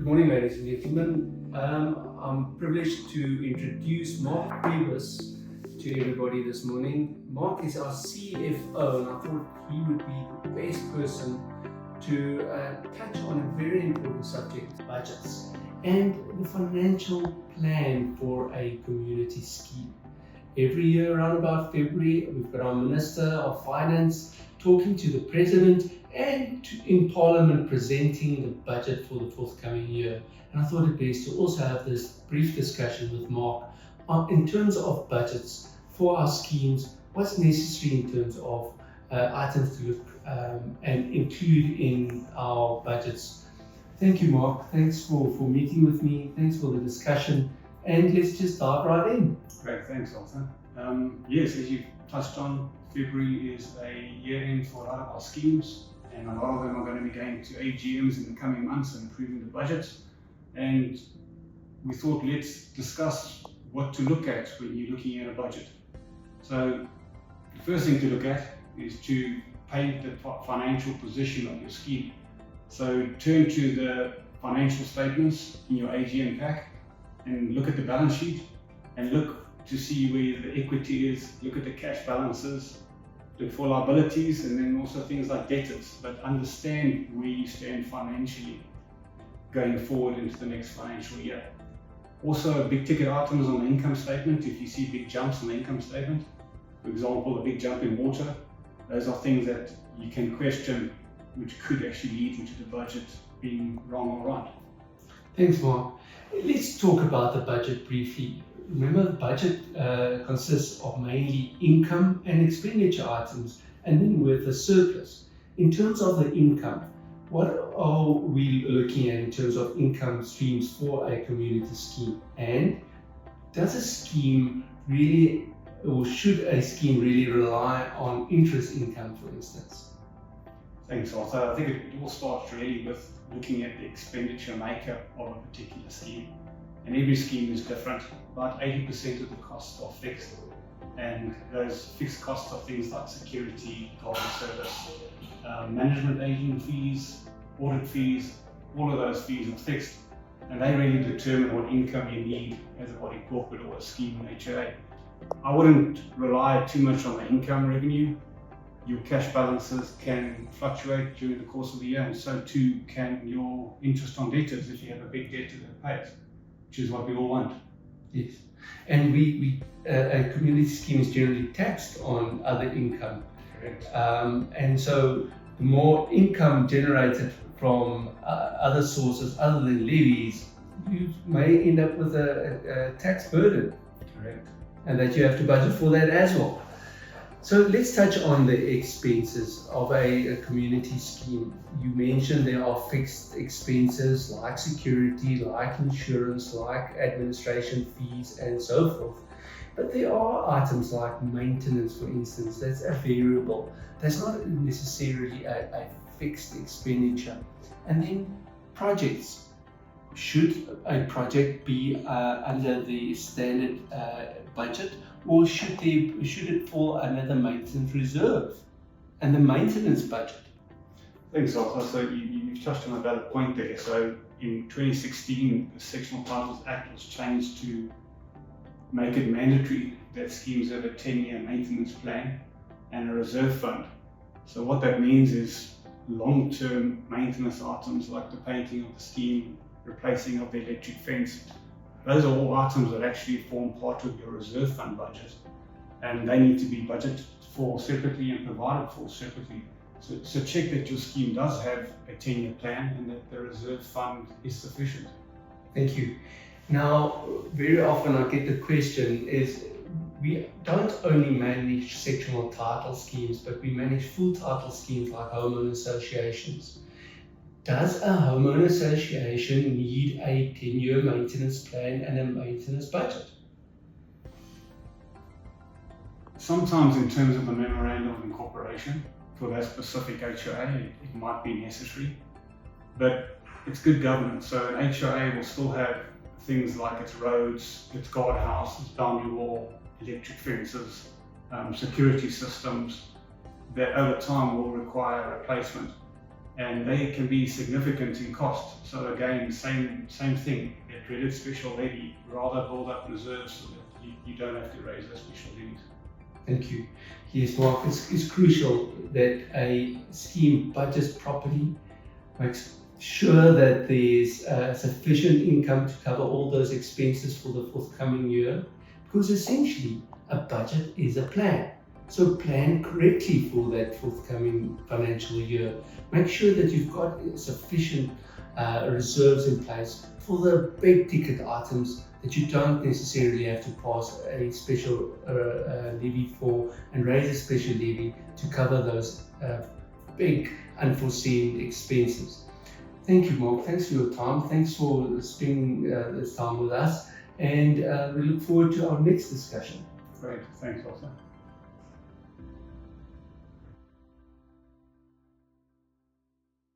Good morning, ladies and gentlemen. I'm privileged to introduce Mark Friebus to everybody this morning. Mark is our CFO, and I thought he would be the best person to touch on a very important subject, budgets, and the financial plan for a community scheme. Every year around about February, we've got our Minister of Finance talking to the President and in Parliament presenting the budget for the forthcoming year. And I thought it best to also have this brief discussion with Mark in terms of budgets for our schemes, what's necessary in terms of items to look and include in our budgets. Thank you, Mark. Thanks for meeting with me. Thanks for the discussion. And let's just dive right in. Great, thanks, Botha. Yes, as you've touched on, February is a year end for a lot of our schemes, and a lot of them are going to be going to AGMs in the coming months and approving the budget. And we thought, let's discuss what to look at when you're looking at a budget. So the first thing to look at is to paint the financial position of your scheme. So turn to the financial statements in your AGM pack and look at the balance sheet and look to see where the equity is, look at the cash balances, look for liabilities, and then also things like debtors, but understand where you stand financially going forward into the next financial year. Also, big ticket items on the income statement. If you see big jumps on the income statement, for example, a big jump in water, those are things that you can question, which could actually lead into the budget being wrong or right. Thanks, Mark. Let's talk about the budget briefly. Remember, the budget consists of mainly income and expenditure items, and then with a surplus. In terms of the income, what are we looking at in terms of income streams for a community scheme? And does a scheme really, or should a scheme really rely on interest income, for instance? Thanks, Botha. I think it all starts really with looking at the expenditure makeup of a particular scheme. And every scheme is different. About 80% of the costs are fixed, and those fixed costs are things like security, garden service, management agent fees, audit fees. All of those fees are fixed, and they really determine what income you need as a body corporate or a scheme in HOA. I wouldn't rely too much on the income revenue. Your cash balances can fluctuate during the course of the year, and so too can your interest on debtors if you have a big debtor that pays, which is what we all want. Yes, and a community scheme is generally taxed on other income. Correct. And so the more income generated from other sources other than levies, you may end up with a tax burden. Correct. And that you have to budget for that as well. So let's touch on the expenses of a community scheme. You mentioned there are fixed expenses like security, like insurance, like administration fees, and so forth. But there are items like maintenance, for instance, that's a variable. That's not necessarily a fixed expenditure. And then projects. Should a project be under the standard budget, or should it fall under the maintenance reserve and the maintenance budget? Thanks, Botha. So you've touched on a valid point there. So in 2016, the Sectional Titles Act was changed to make it mandatory that schemes have a 10-year maintenance plan and a reserve fund. So what that means is long-term maintenance items like the painting of the scheme, replacing of the electric fence, those are all items that actually form part of your reserve fund budget, and they need to be budgeted for separately and provided for separately. So check that your scheme does have a 10-year plan and that the reserve fund is sufficient. Thank you. Now, very often I get the question is, we don't only manage sectional title schemes, but we manage full title schemes like homeowner associations. Does a homeowner association need a 10-year maintenance plan and a maintenance budget? Sometimes in terms of a memorandum of incorporation for that specific HOA, it might be necessary, but it's good governance. So an HOA will still have things like its roads, its guardhouse, its boundary wall, electric fences, security systems that over time will require replacement. and they can be significant in cost. So again, same thing. That dreaded special levy, rather build up reserves so that you don't have to raise those special levies. Thank you. Yes, Mark, it's crucial that a scheme budgets properly, makes sure that there's sufficient income to cover all those expenses for the forthcoming year, because essentially a budget is a plan. So plan correctly for that forthcoming financial year. Make sure that you've got sufficient reserves in place for the big ticket items that you don't necessarily have to pass a special levy for and raise a special levy to cover those big unforeseen expenses. Thank you, Mark. Thanks for your time. Thanks for spending this time with us, and we look forward to our next discussion. Great. Thanks, Botha.